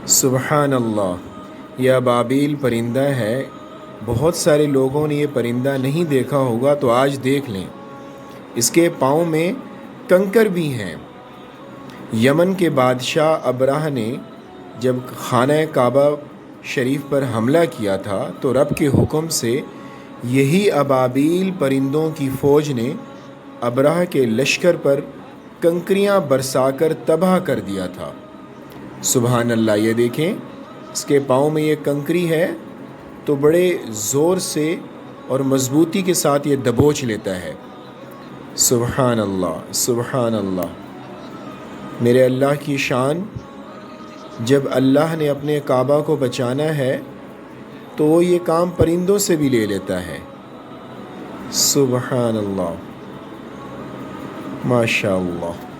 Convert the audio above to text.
सुबहान अल्लाह। यह अबाबील परिंदा है। बहुत सारे लोगों ने ये परिंदा नहीं देखा होगा, तो आज देख लें। इसके पाँव में कंकर भी हैं। यमन के बादशाह अबराह ने जब खाना काबा शरीफ पर हमला किया था, तो रब के हुक्म से यही अबाबील परिंदों की फ़ौज ने अबराह के लश्कर पर कंकरियाँ बरसाकर तबाह कर दिया था। सुबहान अल्लाह। ये देखें, इसके पाँव में ये कंकरी है, तो बड़े ज़ोर से और मज़बूती के साथ ये दबोच लेता है। सुबहान अल्लाह, सुबहान अल्लाह। मेरे अल्लाह की शान। जब अल्लाह ने अपने काबा को बचाना है, तो वो ये काम परिंदों से भी ले लेता है। सुबहान अल्लाह, माशा अल्लाह।